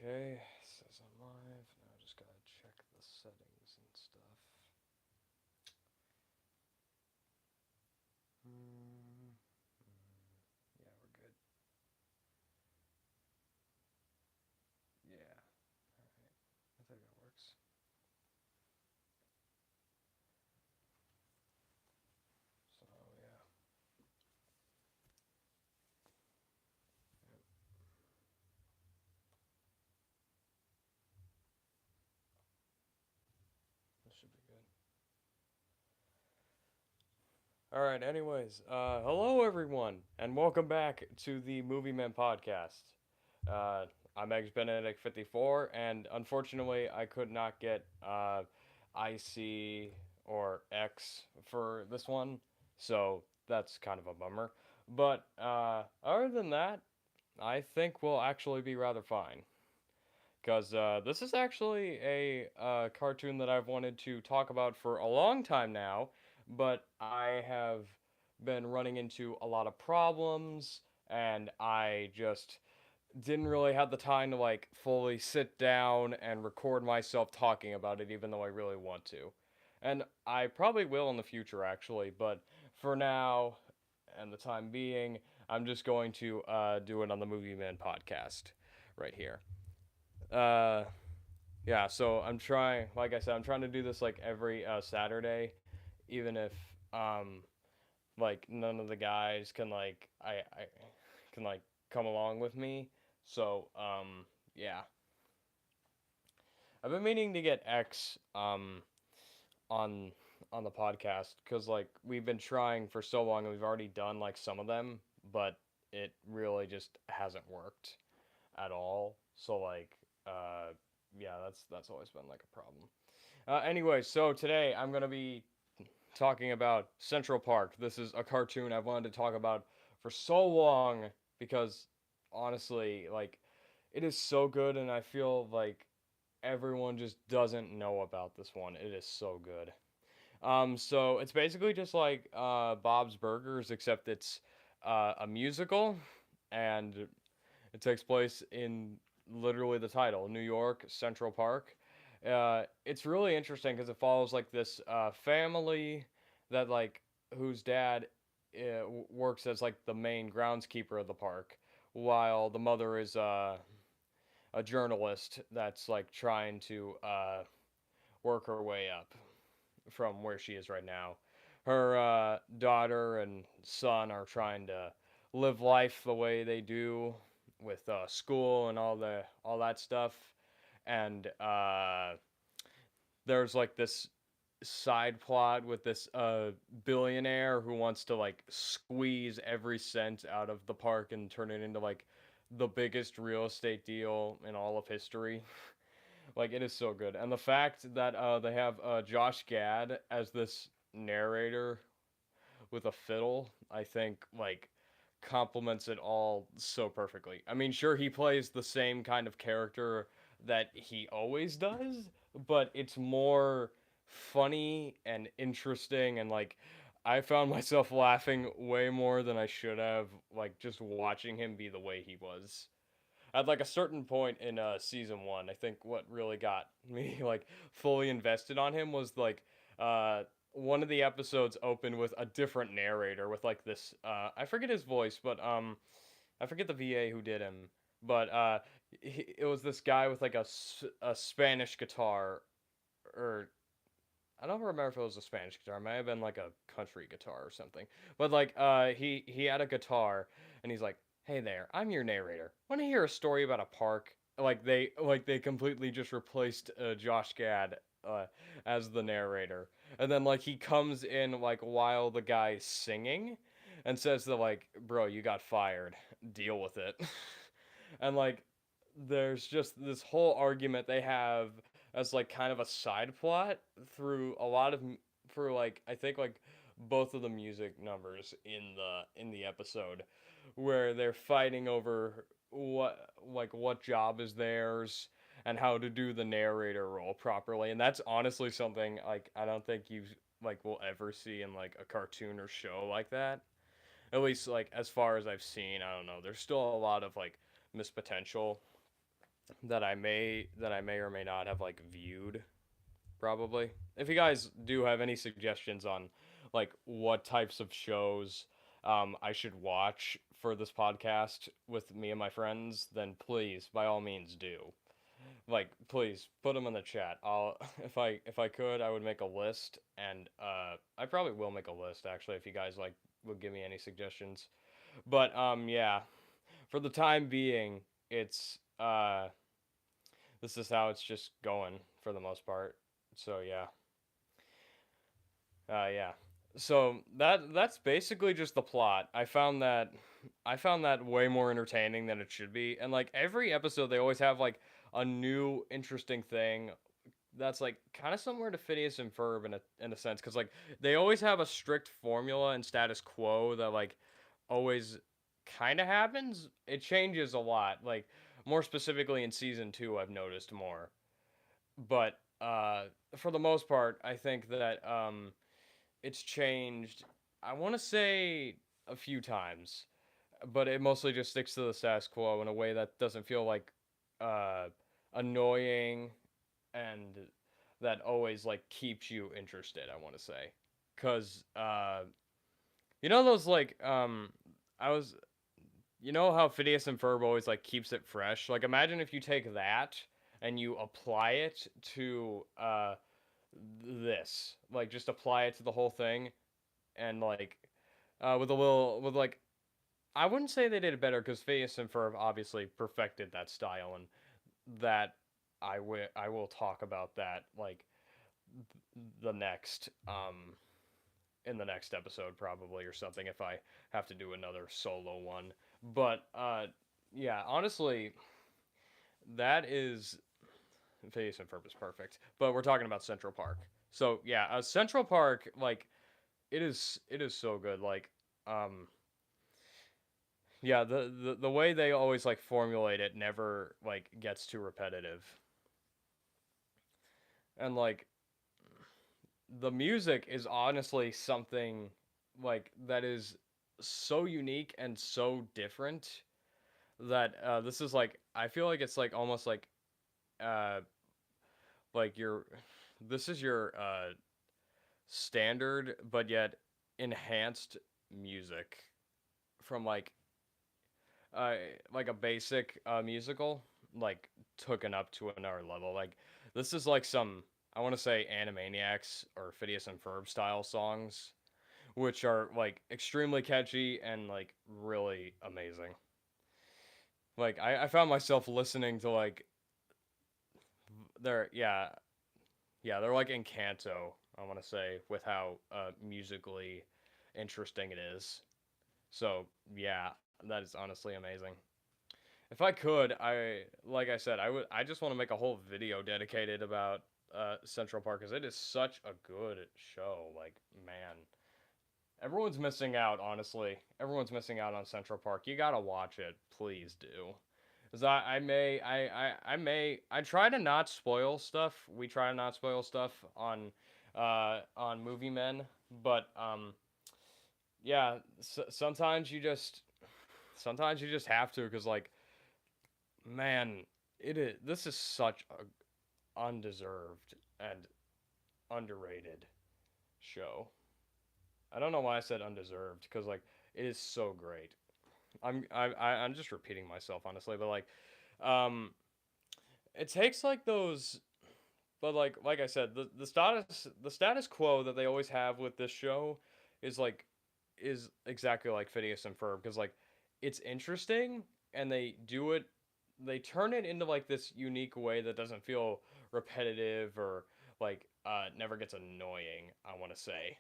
Okay, says I'm live. Now I just gotta check the settings and stuff. Mm, yeah, we're good. Yeah, alright. I think that works. So, yeah. Yep, this should be good. Alright, anyways, hello everyone, and welcome back to the Movie Men podcast. Uh, I'm Eggs Benedict 54, and unfortunately, I could not get IC or X for this one, so that's kind of a bummer. But other than that, I think we'll actually be rather fine. Because this is actually a cartoon that I've wanted to talk about for a long time now, but I have been running into a lot of problems, and I just didn't really have the time to like fully sit down and record myself talking about it, even though I really want to. And I probably will in the future, actually, but for now and the time being, I'm just going to do it on the Movie Man podcast right here. Uh, yeah, so I'm trying, like I said, I'm trying to do this like every Saturday, even if um, like none of the guys can I can like come along with me. So yeah, I've been meaning to get X on on the podcast because like we've been trying for so long and we've already done like some of them, but it really just hasn't worked at all. So like yeah, that's always been like a problem. Anyway, so today I'm gonna be talking about Central Park. This is a cartoon I've wanted to talk about for so long because honestly, like, it is so good, and I feel like everyone just doesn't know about this one. It is so good. So it's basically just like Bob's Burgers, except it's a musical, and it takes place in literally the title, New York Central Park. It's really interesting because it follows like this family that like whose dad works as like the main groundskeeper of the park, while the mother is a journalist that's like trying to work her way up from where she is right now. Her daughter and son are trying to live life the way they do with school and all that stuff, and there's like this side plot with this billionaire who wants to like squeeze every cent out of the park and turn it into like the biggest real estate deal in all of history. Like it is so good, and the fact that they have Josh Gad as this narrator with a fiddle, I think like complements it all so perfectly. I mean, sure he plays the same kind of character that he always does, but it's more funny and interesting and like I found myself laughing way more than I should have like just watching him be the way he was at like a certain point in season one. I think what really got me like fully invested on him was like uh one of the episodes opened with a different narrator with like this I forget his voice, but I forget the VA who did him, but it was this guy with like a Spanish guitar, or I don't remember if it was a Spanish guitar. It might have been like a country guitar or something. But like he had a guitar and he's like, "Hey there, I'm your narrator. Want to hear a story about a park?" Like they completely just replaced Josh Gad as the narrator. And then like he comes in like while the guy's singing and says that like, "Bro, you got fired. Deal with it." And like there's just this whole argument they have as like kind of a side plot through a lot of for like I think like both of the music numbers in the episode where they're fighting over what job is theirs and how to do the narrator role properly, and that's honestly something like I don't think you like will ever see in like a cartoon or show like that, at least like as far as I've seen. I don't know, there's still a lot of like missed potential that I may or may not have like viewed probably. If you guys do have any suggestions on like what types of shows I should watch for this podcast with me and my friends, then please, by all means, do. Like, please put them in the chat. I'll if I could, I would make a list, and I probably will make a list actually if you guys like would give me any suggestions. But yeah, for the time being, it's this is how it's just going for the most part. So yeah. So that's basically just the plot. I found that way more entertaining than it should be. And like every episode they always have like a new interesting thing that's like kind of similar to Phineas and Ferb in a sense cuz like they always have a strict formula and status quo that like always kind of happens. It changes a lot. Like more specifically in season 2 I've noticed more. But for the most part, I think that it's changed. I want to say a few times, but it mostly just sticks to the status quo in a way that doesn't feel like uh, annoying and that always like keeps you interested. I want to say, cause you know those like I was you know how Phineas and Ferb always like keeps it fresh. Like imagine if you take that and you apply it to this, like just apply it to the whole thing and like with a little with like I wouldn't say they did it better because Phineas and Ferb obviously perfected that style and that I will talk about that like the next in the next episode probably or something if I have to do another solo one. But yeah, honestly, that is Phineas and Ferb is perfect. But we're talking about Central Park. So yeah, Central Park like it is so good. Like um yeah, the way they always like formulate it never like gets too repetitive. And like the music is honestly something like that is so unique and so different that this is like I feel like it's like almost uh like your this is your standard but yet enhanced music from uh like a basic musical like taken up to another level. Like this is like some I want to say Animaniacs or Phineas and Ferb style songs, which are like extremely catchy and like really amazing. Like I found myself listening to like they're they're like Encanto. I want to say with how musically interesting it is. So yeah, that is honestly amazing. If I could, I like I said, I just want to make a whole video dedicated about Central Park because it is such a good show. Like man, everyone's missing out. Honestly, everyone's missing out on Central Park. You gotta watch it, please do. Cause I try to not spoil stuff. We try to not spoil stuff on Movie Men, but yeah, sometimes you just have to because like man, it is this is such a undeserved and underrated show. I don't know why I said undeserved because like it is so great. I'm just repeating myself honestly, but like um it takes like those but like I said the status quo that they always have with this show is like is exactly like Phineas and Ferb because like it's interesting and they turn it into like this unique way that doesn't feel repetitive or like never gets annoying, I want to say.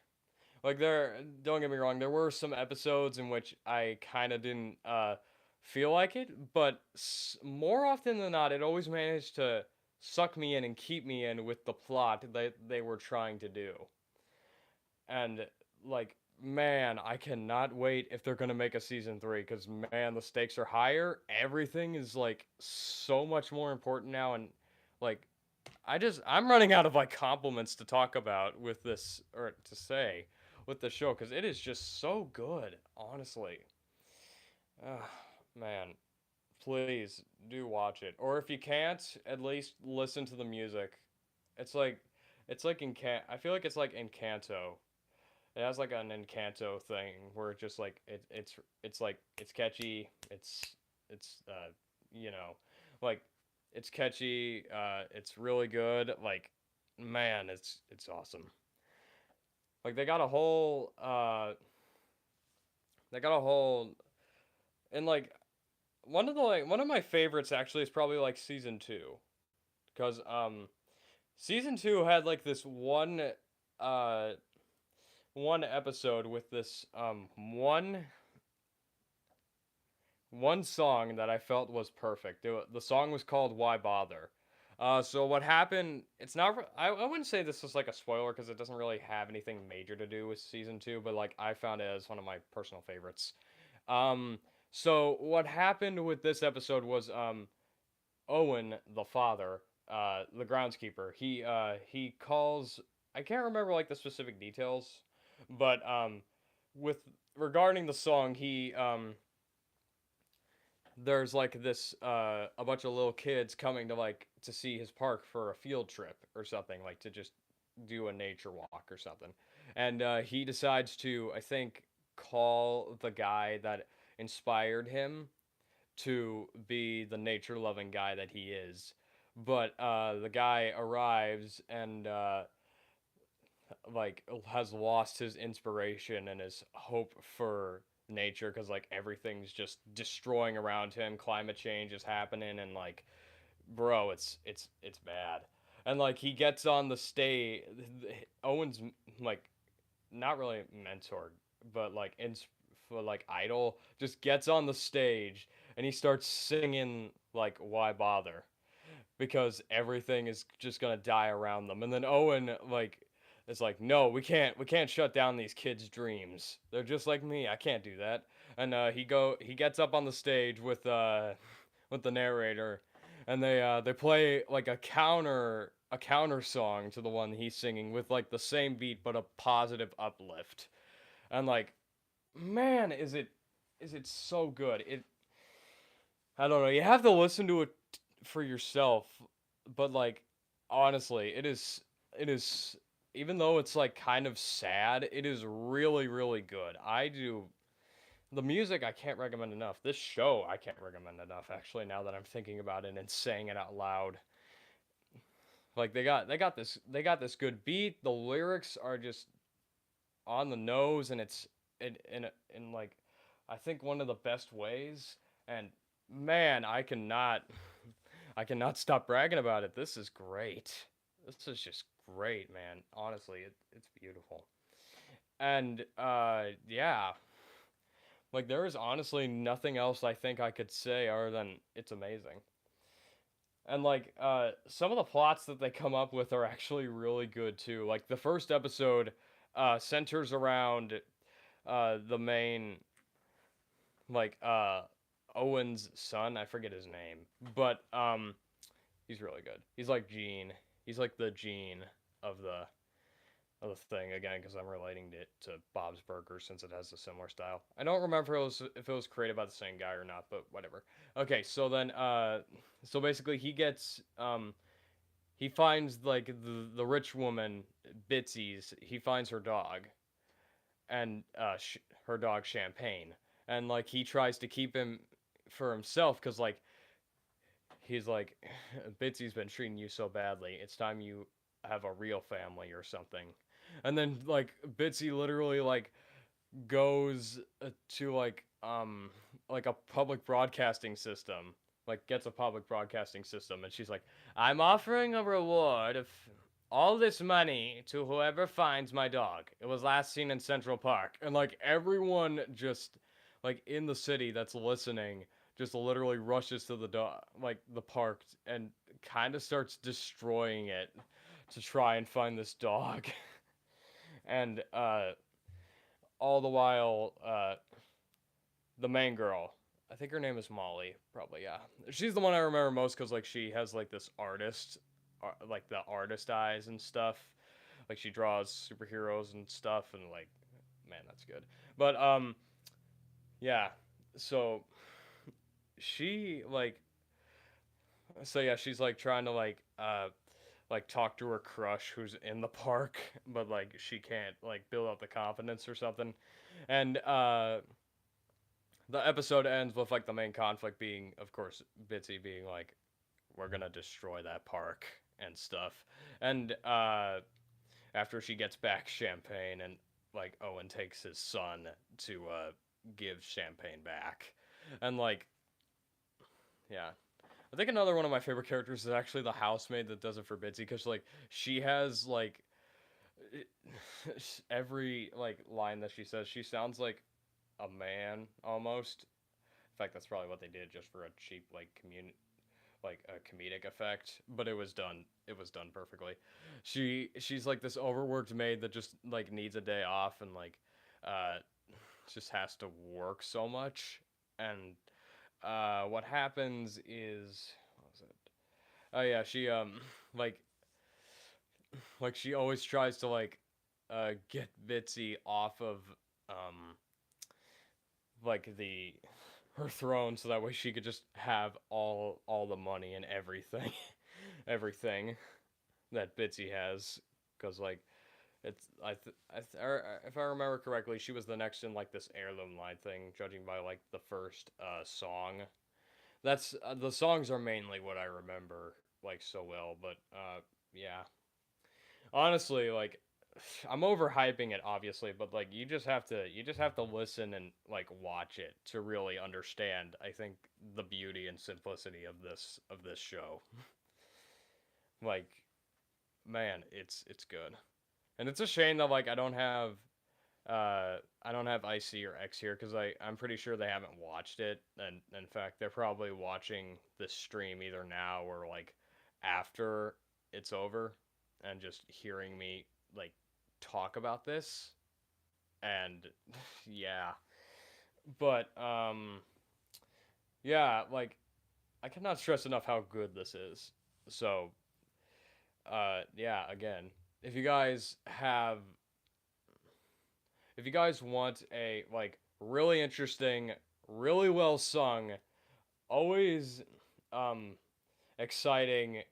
Like there don't get me wrong, there were some episodes in which I kind of didn't feel like it, but more often than not it always managed to suck me in and keep me in with the plot that they were trying to do. And like man, I cannot wait if they're going to make a season 3 cuz man, the stakes are higher. Everything is like so much more important now and like I'm running out of like compliments to talk about with this or to say with the show because it is just so good, honestly. Ah, man, Please do watch it. Or if you can't, at least listen to the music. It's like I feel like it's like Encanto. It has like an Encanto thing where it's just like it's like it's catchy. It's you know, like it's catchy. It's really good. Like man, it's awesome. Like they got a whole and like one of my favorites actually is probably like season 2 cuz season 2 had like this uh one episode with this one song that I felt was perfect. The song was called "Why Bother." So what happened? It's not. I wouldn't say this is like a spoiler because it doesn't really have anything major to do with season 2. But like I found it as one of my personal favorites. Um, so what happened with this episode was Owen, the father, the groundskeeper. He calls. I can't remember like the specific details, but with regarding the song, he there's like this a bunch of little kids coming to like to see his park for a field trip or something like to just do a nature walk or something and he decides to I think call the guy that inspired him to be the nature loving guy that he is but the guy arrives and like has lost his inspiration and his hope for nature because like everything's just destroying around him, climate change is happening and like bro it's bad and like he gets on the stage. Owen's like not really mentor but like for like idol just gets on the stage and he starts singing like why bother because everything is just gonna die around them. And then Owen like is like, no, we can't shut down these kids' dreams. They're just like me. I can't do that. And he gets up on the stage with the narrator, and they play like a counter song to the one he's singing with like the same beat but a positive uplift. And like, man, is it so good? It I don't know. You have to listen to it for yourself, but like honestly, it is even though it's like kind of sad, it is really really good. I do the music I can't recommend enough. This show I can't recommend enough actually now that I'm thinking about it and saying it out loud. Like they got this good beat. The lyrics are just on the nose and it's in like I think one of the best ways and man, I cannot stop bragging about it. This is great. This is just great, man. Honestly, it's beautiful. And yeah, like there is honestly nothing else I think I could say other than it's amazing. And like some of the plots that they come up with are actually really good too. Like the first episode centers around the main like Owen's son, I forget his name, but he's really good. He's like Gene. He's like the Gene of the thing again because I'm relating it to Bob's Burgers since it has a similar style. I don't remember if it was created by the same guy or not, but whatever. Okay, so then so basically he finds like the rich woman Bitsy's. He finds her dog and her dog Champagne, and like he tries to keep him for himself because like he's like, Bitsy's been treating you so badly. It's time you have a real family or something. And then like Bitsy literally like goes to like a public broadcasting system. Like gets a public broadcasting system and she's like, "I'm offering a reward of all this money to whoever finds my dog. It was last seen in Central Park." And like everyone just like in the city that's listening just literally rushes to the dog like the park and kind of starts destroying it to try and find this dog. And all the while the main girl, I think her name is Molly, probably, yeah. She's the one I remember most because like she has like this artist like the artist eyes and stuff. Like she draws superheroes and stuff and like man, that's good. But yeah. So she so yeah, she's like trying to like talk to her crush who's in the park, but like she can't like build up the confidence or something. And the episode ends with like the main conflict being, of course, Bitsy being like, "We're gonna destroy that park and stuff." And after she gets back Champagne, and like Owen takes his son to give Champagne back, and like yeah, I think another one of my favorite characters is actually the housemaid that does it for Bitsy, because like she has like every like line that she says, she sounds like a man almost. In fact, that's probably what they did just for a cheap like like a comedic effect, but it was done perfectly. She's like this overworked maid that just like needs a day off, and like uh just has to work so much. And what happens is, what was it? Oh yeah, she like she always tries to like get Bitsy off of um like the her throne, so that way she could just have all the money and everything everything that Bitsy has, because like it's if I remember correctly, she was the next in like this heirloom line thing, judging by like the first song. That's the songs are mainly what I remember like so well, but yeah, honestly, like I'm overhyping it obviously, but like you just have to listen and like watch it to really understand, I think, the beauty and simplicity of this show. Like, man, it's good. And it's a shame that like I don't have IC or X here, because I'm pretty sure they haven't watched it, and in fact they're probably watching this stream either now or like after it's over, and just hearing me like talk about this. And yeah, but yeah, like I cannot stress enough how good this is. So yeah, again, if you guys have if you guys want a like really interesting, really well sung, always um exciting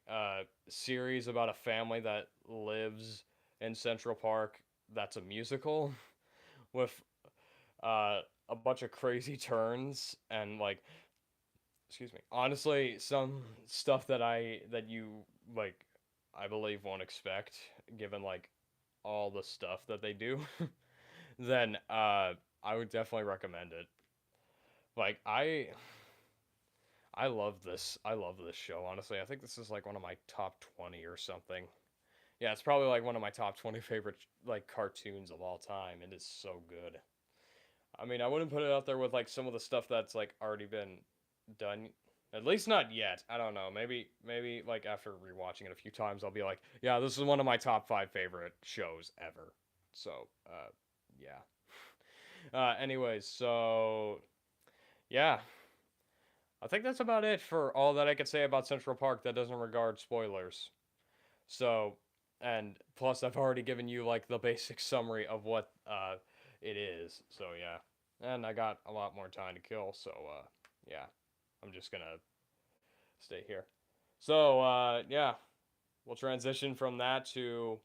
series about a family that lives in Central Park, that's a musical with a bunch of crazy turns and like, excuse me, honestly, some stuff that you like I believe won't expect, given like all the stuff that they do, then I would definitely recommend it. Like I love this show, honestly. I think this is like one of my top 20 or something. Yeah, it's probably like one of my top 20 favorite like cartoons of all time. It is so good. I mean, I wouldn't put it out there with like some of the stuff that's like already been done. At least not yet. I don't know. Maybe like after rewatching it a few times, I'll be like, yeah, this is one of my top 5 favorite shows ever. So, yeah. Anyways, so yeah, I think that's about it for all that I could say about Central Park that doesn't regard spoilers. So, and plus, I've already given you like the basic summary of what it is. So yeah, and I got a lot more time to kill. So yeah, I'm just gonna stay here. So yeah, we'll transition from that to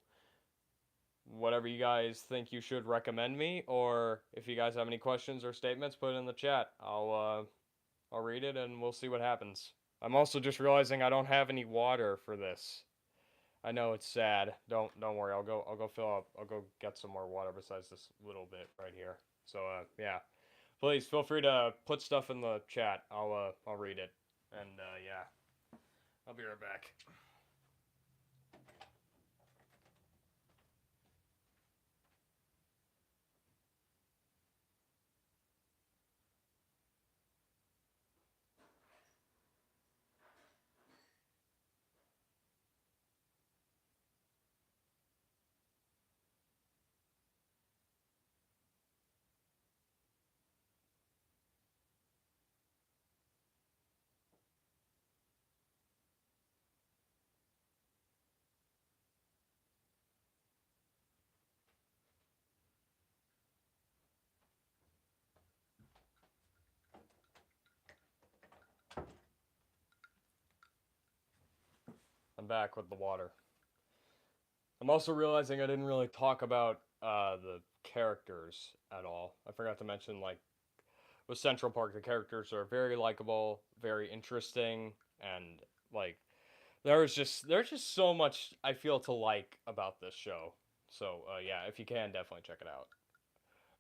whatever you guys think you should recommend me, or if you guys have any questions or statements, put it in the chat. I'll read it and we'll see what happens. I'm also just realizing I don't have any water for this. I know it's sad. Don't worry. I'll go fill up. I'll go get some more water besides this little bit right here. So yeah. Please feel free to put stuff in the chat. I'll read it. And yeah. I'll be right back. I'm back with the water. I'm also realizing I didn't really talk about the characters at all. I forgot to mention, like, with Central Park, the characters are very likable, very interesting, and like there's just so much I feel to like about this show. So yeah, if you can, definitely check it out.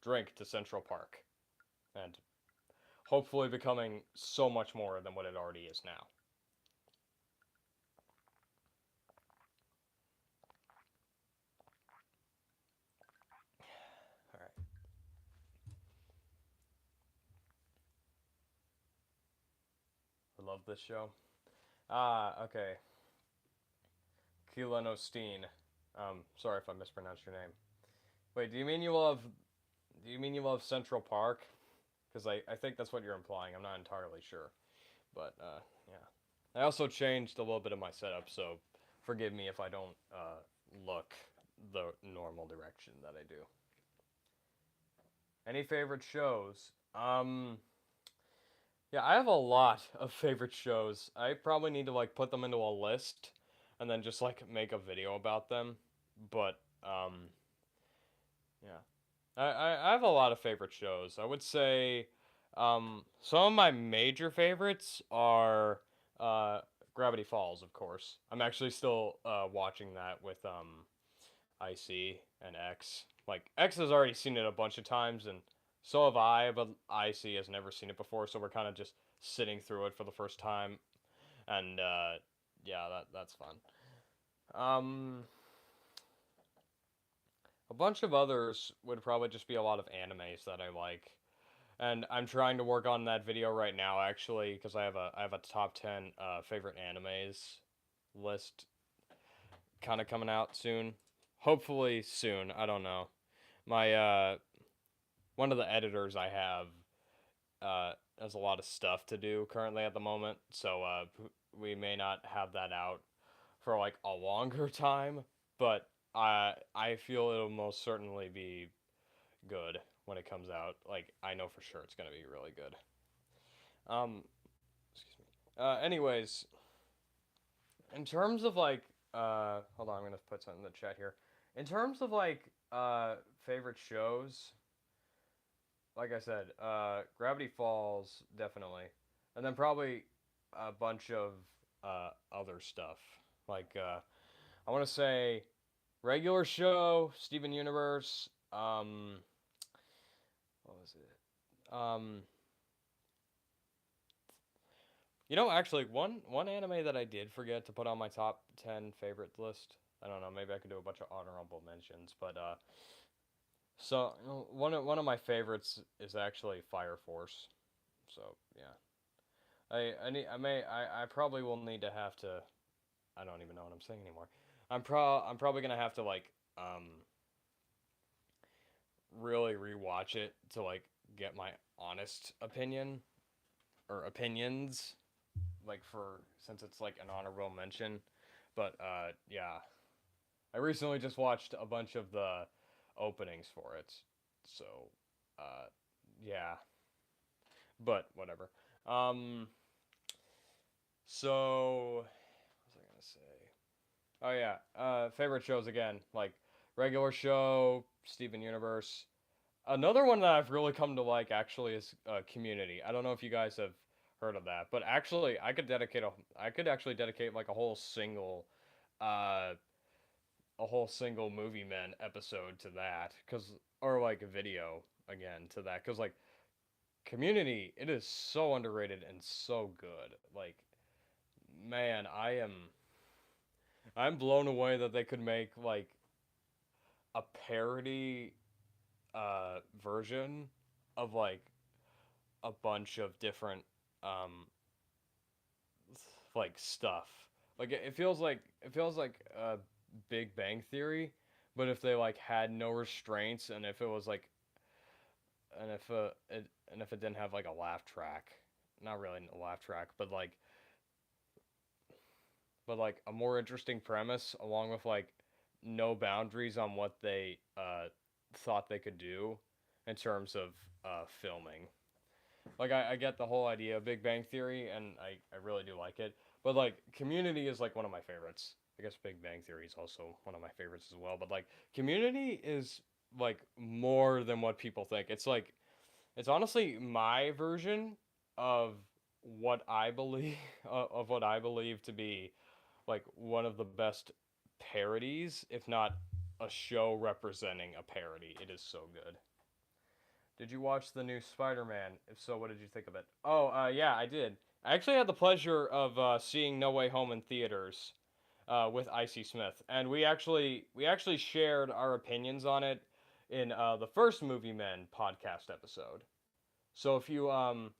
Drink to Central Park, and hopefully becoming so much more than what it already is now. All right, I love this show. Okay, Keelan Osteen. Sorry if I mispronounced your name. Wait, do you mean you love? Do you mean you love Central Park? Because I think that's what you're implying. I'm not entirely sure, but yeah. I also changed a little bit of my setup, so forgive me if I don't look the normal direction that I do. Any favorite shows? Yeah, I have a lot of favorite shows. I probably need to like put them into a list and then just like make a video about them. But yeah, I have a lot of favorite shows. I would say some of my major favorites are uh, Gravity Falls, of course. I'm actually still watching that with IC and X. Like X has already seen it a bunch of times, and so have I, but IC has never seen it before, so we're kind of just sitting through it for the first time, and yeah, that's fun. Um, a bunch of others would probably just be a lot of animes that I like. And I'm trying to work on that video right now actually because I have a top 10 favorite animes list kind of coming out soon. Hopefully soon, I don't know. My one of the editors I have has a lot of stuff to do currently at the moment, so we may not have that out for like a longer time, but I feel it'll most certainly be good when it comes out. Like I know for sure it's gonna be really good. Um, excuse me. Anyways, in terms of like, hold on, I'm gonna put something in the chat here. In terms of like, favorite shows, like I said, Gravity Falls definitely, and then probably a bunch of other stuff. Like, I want to say regular show, Steven Universe. What was it? Actually, one anime that I did forget to put on my top 10 favorite list. I don't know. Maybe I could do a bunch of honorable mentions, but one of my favorites is actually Fire Force. So yeah, I probably will need to have to. I don't even know what I'm saying anymore. I'm probably gonna have to like really rewatch it to like get my honest opinion or opinions like for since it's like an honorable mention. But yeah, I recently just watched a bunch of the openings for it. So uh yeah, but whatever. Um so what was I gonna say? Oh yeah, favorite shows again, like regular show, Steven Universe. Another one that I've really come to like actually is Community. I don't know if you guys have heard of that, but actually I could actually dedicate like uh a whole single movie men episode to that cuz or like a video again to that cuz like Community, it is so underrated and so good. Like man, I'm blown away that they could make like a parody version of like a bunch of different um like stuff. Like it feels like a Big Bang Theory, but if they like had no restraints and if it was like and if and if it didn't have like a laugh track, not really a laugh track, but like a more interesting premise along with like no boundaries on what they thought they could do in terms of filming. Like I get the whole idea of Big Bang Theory and I really do like it, But like Community is like one of my favorites. I guess Big Bang Theory is also one of my favorites as well. But like Community is like more than what people think. It's like it's honestly my version of what I believe of what I believe to be like one of the best parodies, if not a show representing a parody. It is so good. Did you watch the new Spider-Man? If so, what did you think of it? Oh, yeah, I did. I actually had the pleasure of seeing No Way Home in theaters with Icy Smith, and we actually shared our opinions on it in the first Movie Men podcast episode. So if you want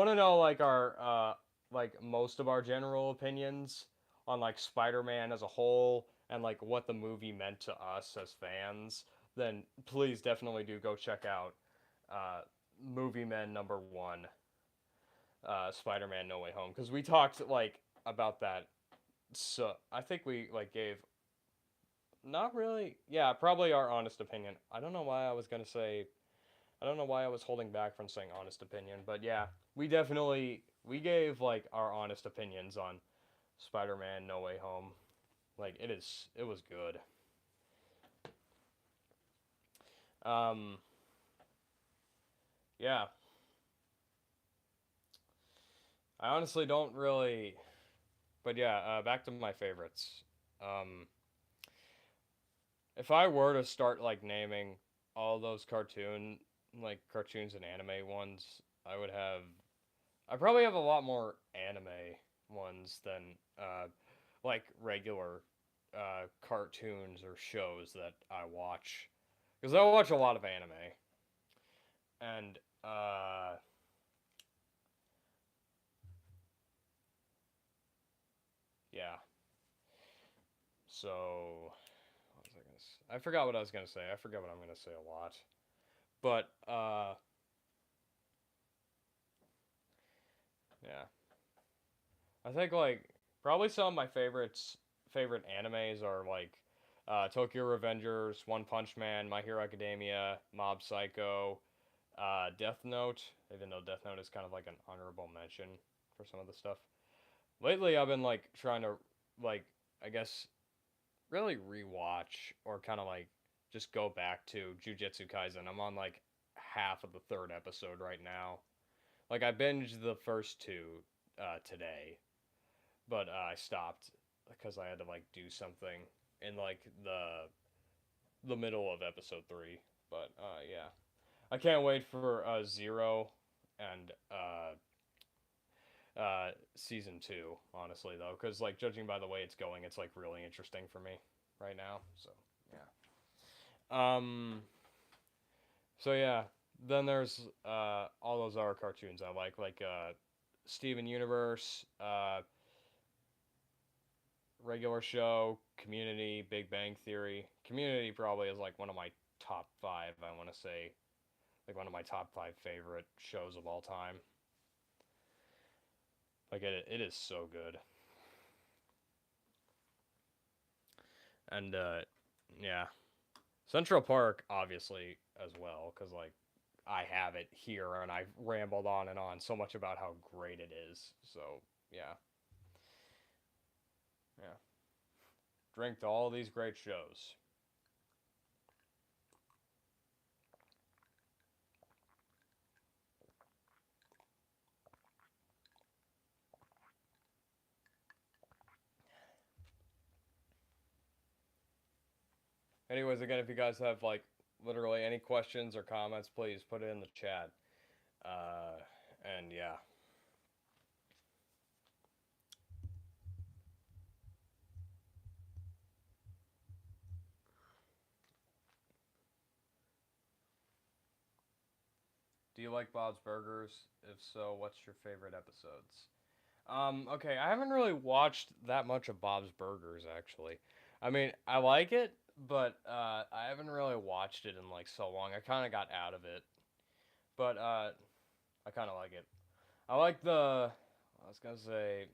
to know like our like most of our general opinions on like Spider-Man as a whole and like what the movie meant to us as fans, then please definitely do go check out uh, Movie Men #1, Spider-Man No Way Home, because we talked like about that. So I think we like gave not really, yeah, probably our honest opinion. I don't know why I was holding back from saying honest opinion, but yeah, we gave like our honest opinions on Spider-Man No Way Home. Like it was good. Um yeah, I honestly don't really, but yeah, back to my favorites. Um if I were to start like naming all those cartoons and anime ones, I probably have a lot more anime ones than like regular cartoons or shows that I watch, because I watch a lot of anime, and yeah. So what was I gonna say? I forgot what I was gonna say. I forgot what I'm gonna say a lot, but yeah. I think like probably some of my favorite animes are like Tokyo Revengers, One Punch Man, My Hero Academia, Mob Psycho, Death Note. Even though Death Note is kind of like an honorable mention for some of the stuff. Lately, I've been like trying to like I guess really rewatch or kind of like just go back to Jujutsu Kaisen. I'm on like half of the third episode right now. Like I binged the first two today, but I stopped because I had to like do something in like the middle of episode 3. But yeah, I can't wait for Zero and season 2. Honestly, though, because like judging by the way it's going, it's like really interesting for me right now. So yeah. So yeah. Then there's all those other cartoons I like Steven Universe, regular show, Community, Big Bang Theory. Community probably is like one of my top 5, I want to say. Like one of my top 5 favorite shows of all time. Like it is so good. And yeah, Central Park obviously as well cuz like I have it here and I've rambled on and on so much about how great it is. So, yeah. Yeah. Drink to all these great shows. Anyways, again, if you guys have like literally any questions or comments, please put it in the chat. Uh, and yeah. Do you like Bob's Burgers? If so, what's your favorite episodes? Okay, I haven't really watched that much of Bob's Burgers actually. I mean, I like it, but I haven't really watched it in like so long. I kind of got out of it, but I kind of like it. I like I was gonna say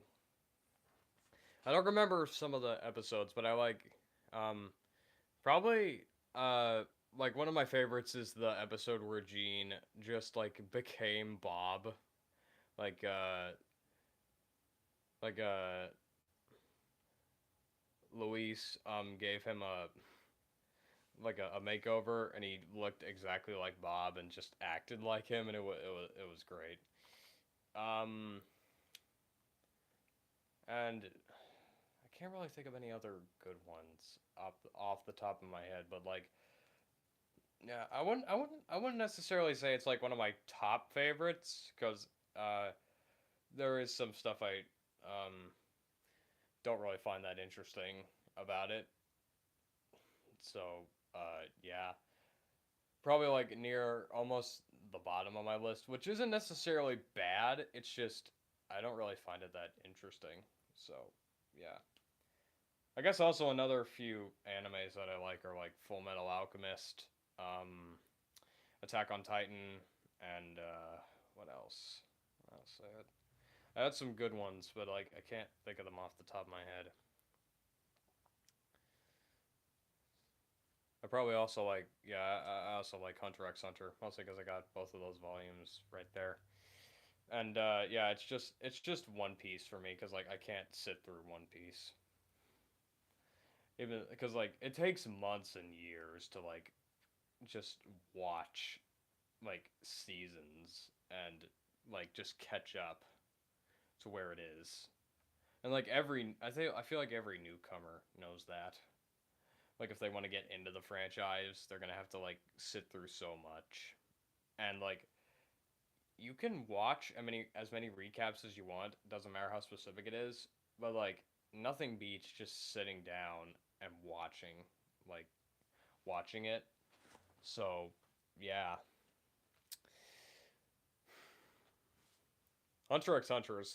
I don't remember some of the episodes, but I like um probably like one of my favorites is the episode where Gene just like became Bob. Like Like Luis gave him a makeover, and he looked exactly like Bob and just acted like him, and it was great. Um, and I can't really think of any other good ones off the top of my head, but like, yeah, I wouldn't necessarily say it's like one of my top favorites, because uh, there is some stuff I don't really find that interesting about it. So yeah, probably like near almost the bottom of my list, which isn't necessarily bad. It's just I don't really find it that interesting. So yeah, I guess also another few animes that I like are like Full Metal Alchemist, um, Attack on Titan, and what else? What else I had some good ones, but like I can't think of them off the top of my head. I probably also like, yeah, I also like Hunter x Hunter, mostly because I got both of those volumes right there. And yeah, it's just One Piece for me, because like I can't sit through One Piece, even because like it takes months and years to like just watch like seasons and like just catch up to where it is. And like I feel like every newcomer knows that. Like if they want to get into the franchise, they're gonna have to like sit through so much. And like you can watch as many recaps as you want. Doesn't matter how specific it is, but like nothing beats just sitting down and like watching it. So yeah, Hunter x Hunter is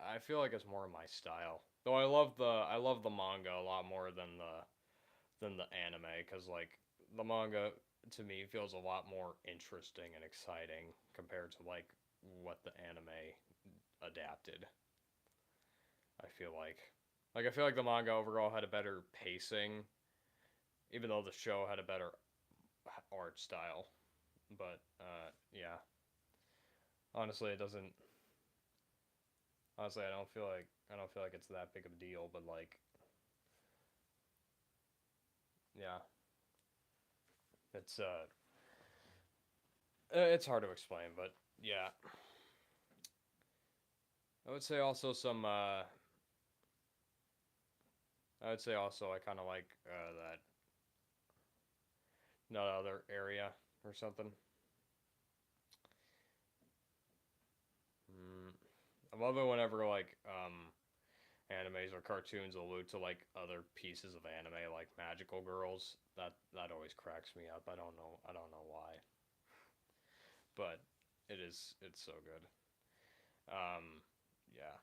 I feel like it's more my style. Though I love the manga a lot more than the anime, because like the manga to me feels a lot more interesting and exciting compared to like what the anime adapted. I feel like I feel like the manga overall had a better pacing, even though the show had a better art style. But yeah, honestly, it doesn't. Honestly, I don't feel like it's that big of a deal. But like, yeah, it's it's hard to explain. But yeah, I would say also some. I would say also I kind of like that no other area or something. Mm, I love it whenever like animes or cartoons allude to like other pieces of anime like magical girls. That always cracks me up. I don't know why, but it's so good. Yeah.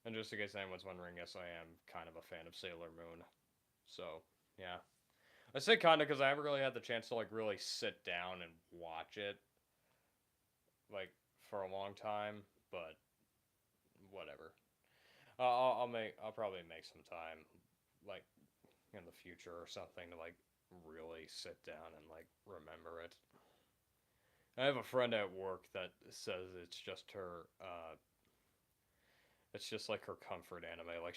And just in case anyone's wondering, yes, I am kind of a fan of Sailor Moon. So yeah, I say kind of because I haven't really had the chance to like really sit down and watch it like for a long time, but whatever. I'll probably make some time like in the future or something to like really sit down and like remember it. I have a friend at work that says it's just like her comfort anime. Like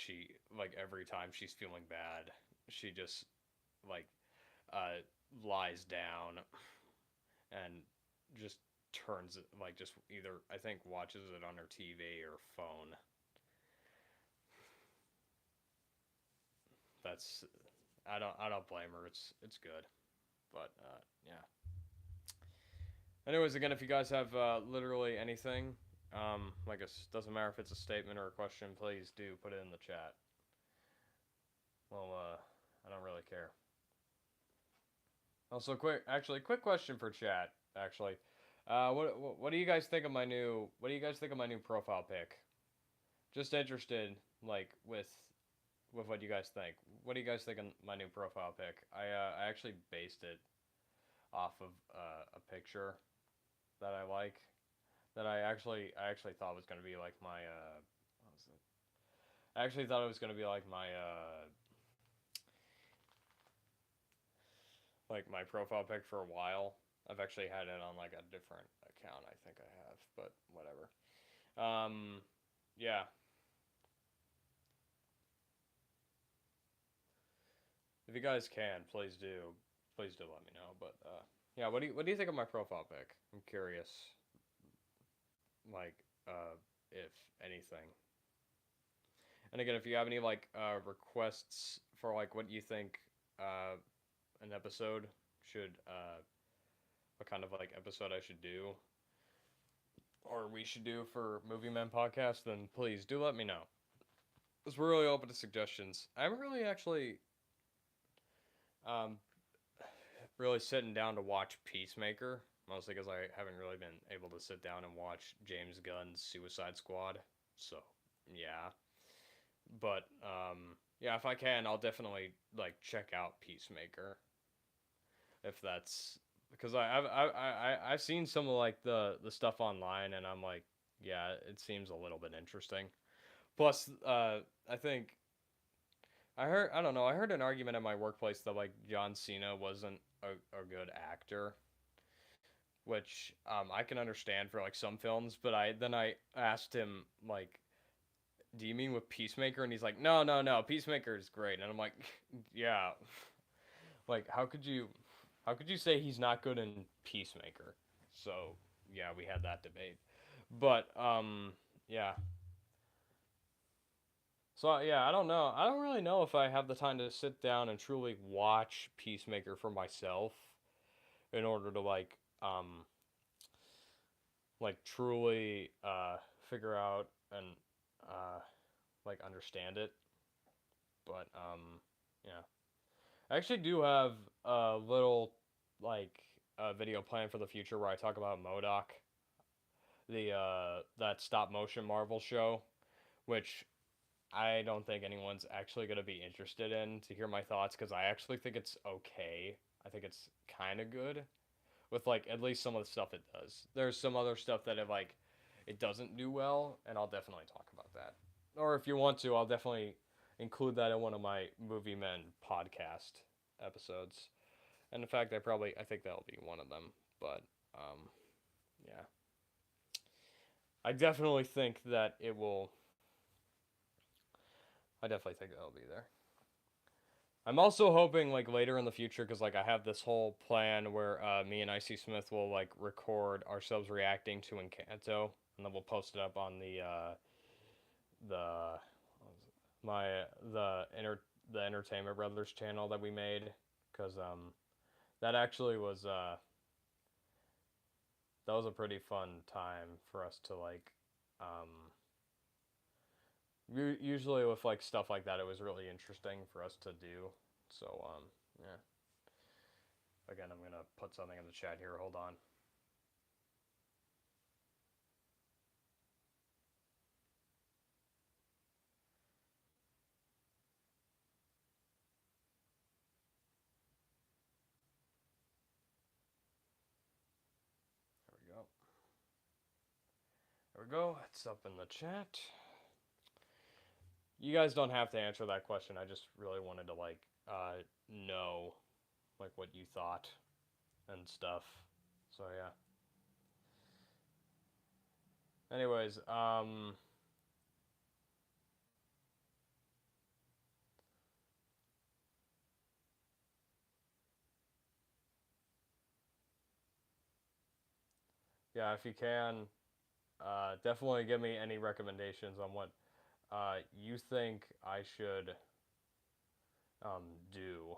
like every time she's feeling bad, she just like uh lies down and just turns it like just either I think watches it on her TV or phone. That's I don't blame her. It's good. But yeah. Anyways, again, if you guys have literally anything, like it doesn't matter if it's a statement or a question, please do put it in the chat. Well, I don't really care. Also, quick question for chat. Actually, what do you guys think of my new profile pic? Just interested, like with what you guys think. What do you guys think of my new profile pic? I actually based it off of a picture that I like that I actually thought was gonna be like my what was it? I actually thought it was gonna be like my profile pic for a while. I've actually had it on like a different account. I think I have, but whatever. Um, Yeah, if you guys can, please do. Please do let me know. But yeah, what do you think of my profile pic? I'm curious. Like, if anything. And again, if you have any like requests for like what you think uh an episode should what kind of like episode I should do or we should do for Movie Men podcast, then please do let me know. Because we're really open to suggestions. I'm really actually um really sitting down to watch Peacemaker, mostly because I haven't really been able to sit down and watch James Gunn's Suicide Squad. So yeah, but yeah, if I can, I'll definitely like check out Peacemaker if that's because I've seen some of like the stuff online and I'm like, yeah, it seems a little bit interesting. Plus, I think I don't know, I heard an argument at my workplace that like John Cena wasn't a good actor, which I can understand for like some films, but I asked him like, do you mean with Peacemaker? And he's like, no, no, no, Peacemaker is great, and I'm like, yeah, like how could you say he's not good in Peacemaker? So yeah, we had that debate. But yeah. So yeah, I don't know. I don't really know if I have the time to sit down and truly watch Peacemaker for myself in order to like truly figure out and uh like understand it. But yeah. I actually do have a little like a video plan for the future where I talk about Modoc, the that stop motion Marvel show, which I don't think anyone's actually going to be interested in to hear my thoughts because I actually think it's okay. I think it's kind of good with like at least some of the stuff it does. There's some other stuff that it doesn't do well, and I'll definitely talk about that. Or if you want to, I'll definitely include that in one of my Movie Men podcast episodes. And in fact, I think that'll be one of them. But yeah, I definitely think that it will. I definitely think that'll be there. I'm also hoping like later in the future because like I have this whole plan where me and Icy Smith will like record ourselves reacting to Encanto and then we'll post it up on the my the Entertainment Brothers channel that we made because that actually was that was a pretty fun time for us to like um usually with like stuff like that it was really interesting for us to do. So yeah. Again, I'm gonna put something in the chat here. Hold on. There we go. There we go. It's up in the chat. You guys don't have to answer that question. I just really wanted to like know like what you thought and stuff. So yeah. Anyways, yeah, if you can, definitely give me any recommendations on what you think I should do.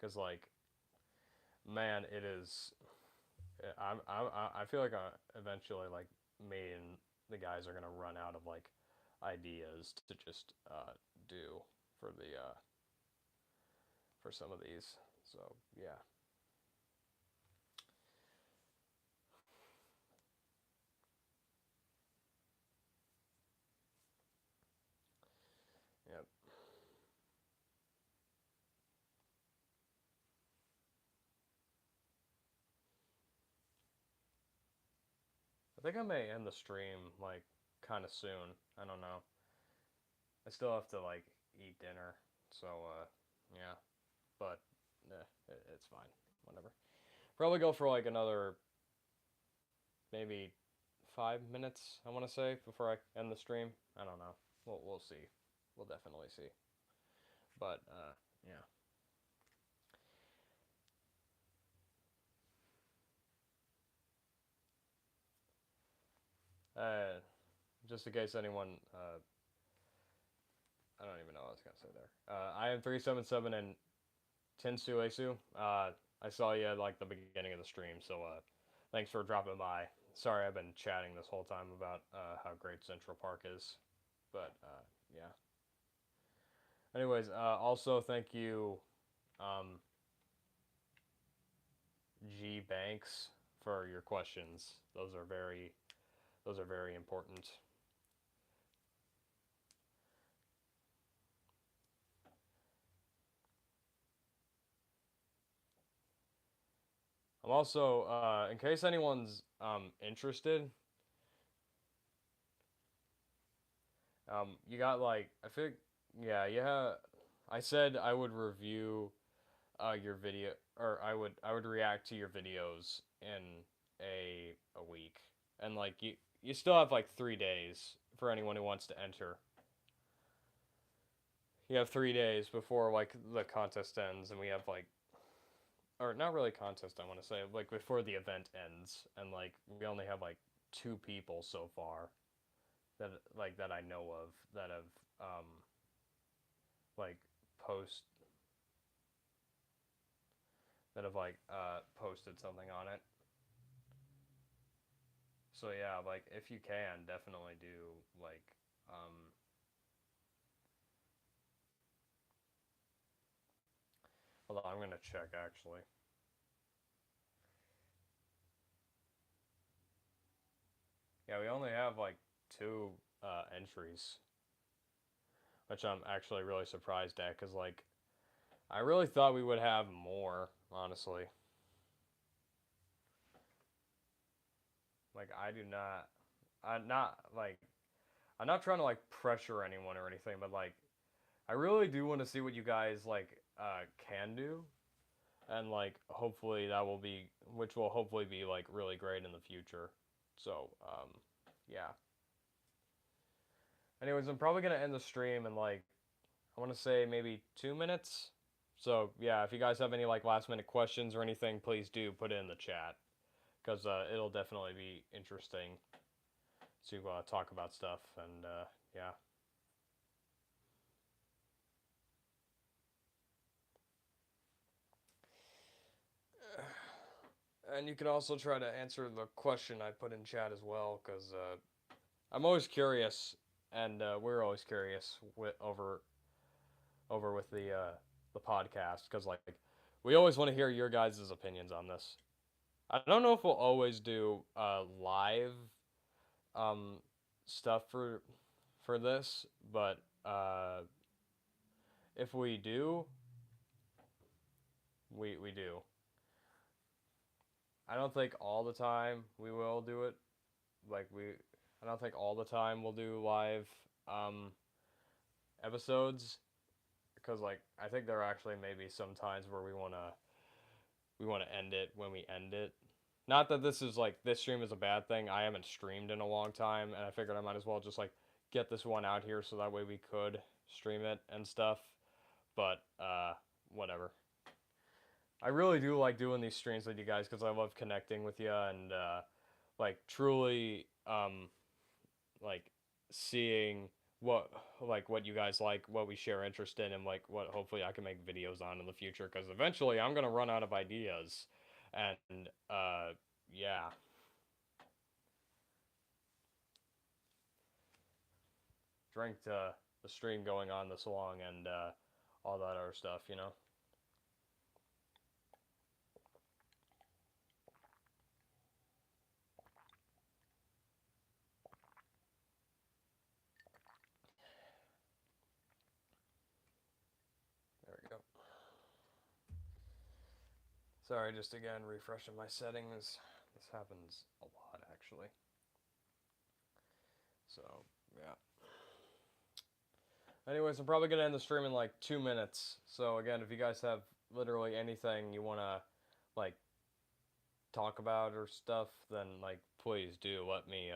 Cause like, man, it is. I feel like eventually like me and the guys are gonna run out of like ideas to just do for the for some of these. So yeah, yep. I think I may end the stream like kind of soon. I don't know. I still have to like eat dinner, so yeah. But it's fine. Whatever. Probably go for like another maybe 5 minutes, I want to say, before I end the stream. I don't know. We'll see. We'll definitely see. But yeah. Just in case anyone, I don't even know what I was gonna say there. I am 377 and Tinsu Asu. I saw you at like the beginning of the stream, so thanks for dropping by. Sorry, I've been chatting this whole time about how great Central Park is, but yeah. Anyways, also thank you, um, G Banks, for your questions. Those are very important. I'm also, in case anyone's interested, you got like I think yeah. I said I would review your video, or I would react to your videos in a week, and like you still have like 3 days for anyone who wants to enter. You have 3 days before like the contest ends, and we have like, or not really contest, I want to say, like before the event ends, and like we only have like 2 people so far that I know of that have like post that have like posted something on it. So yeah, like if you can, definitely do like hold on, I'm gonna check actually. Yeah, we only have like 2 entries, which I'm actually really surprised at, cause like I really thought we would have more, honestly. Like I do not, I'm not like I'm not trying to like pressure anyone or anything, but like I really do want to see what you guys like can do, and like hopefully that will be, which will hopefully be like really great in the future. So yeah. Anyways, I'm probably gonna end the stream in like, I want to say maybe 2 minutes. So yeah, if you guys have any like last minute questions or anything, please do put it in the chat, because it'll definitely be interesting to talk about stuff, and yeah. And you can also try to answer the question I put in chat as well, because I'm always curious, and we're always curious over with the podcast, because like we always want to hear your guys' opinions on this. I don't know if we'll always do live um, stuff for this, but if we do, we do. I don't think all the time we will do it. Like I don't think all the time we'll do live um, episodes, because like I think there are actually maybe some times where we wanna end it when we end it. Not that this is like this stream is a bad thing. I haven't streamed in a long time, and I figured I might as well just like get this one out here so that way we could stream it and stuff. But whatever. I really do like doing these streams with you guys, because I love connecting with you, and like truly like seeing what what you guys like, what we share interest in, and like what hopefully I can make videos on in the future, because eventually I'm gonna run out of ideas, and yeah. Drink the stream going on this long, and all that other stuff, you know. There we go. Sorry, just again refreshing my settings. This happens a lot actually. So yeah. Anyways, I'm probably gonna end the stream in like 2 minutes. So again, if you guys have literally anything you wanna like talk about or stuff, then like please do let me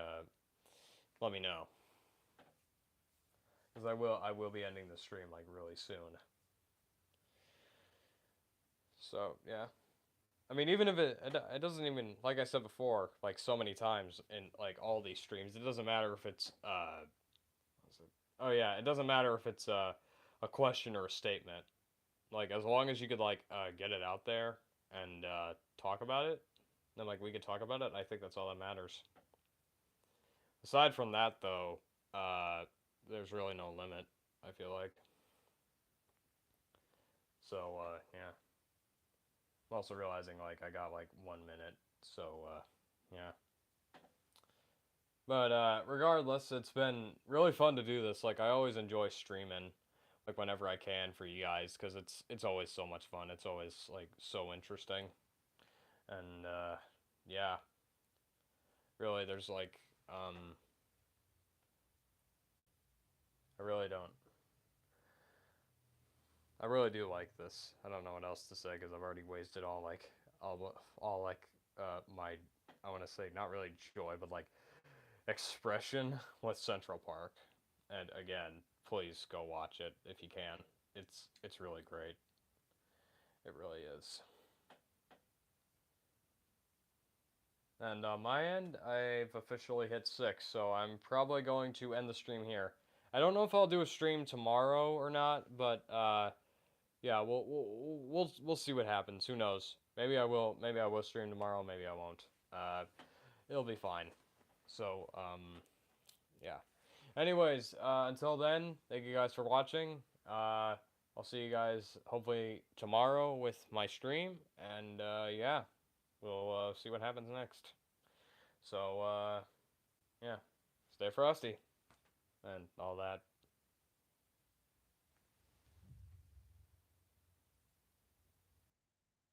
know. Because I will be ending the stream like really soon. So yeah. I mean, even if it doesn't even, like I said before, like so many times in like all these streams, it doesn't matter if it's oh yeah, it doesn't matter if it's a question or a statement. Like as long as you could like get it out there and talk about it, then like we could talk about it. I think that's all that matters. Aside from that, though, there's really no limit. I feel like. So yeah. I'm also realizing like I got like 1 minute, so yeah. But regardless, it's been really fun to do this. Like I always enjoy streaming, like whenever I can for you guys, because it's always so much fun. It's always like so interesting, and yeah, really, there's like I really don't. I really do like this. I don't know what else to say because I've already wasted all like my I want to say not really joy but like expression with Central Park. And again, please go watch it if you can. It's really great. It really is. And on my end, I've officially hit 6, so I'm probably going to end the stream here. I don't know if I'll do a stream tomorrow or not, but yeah, we'll see what happens. Who knows? Maybe I will. Maybe I will stream tomorrow. Maybe I won't. It'll be fine. So yeah. Anyways, until then, thank you guys for watching. I'll see you guys hopefully tomorrow with my stream, and yeah, we'll see what happens next. So yeah, stay frosty and all that.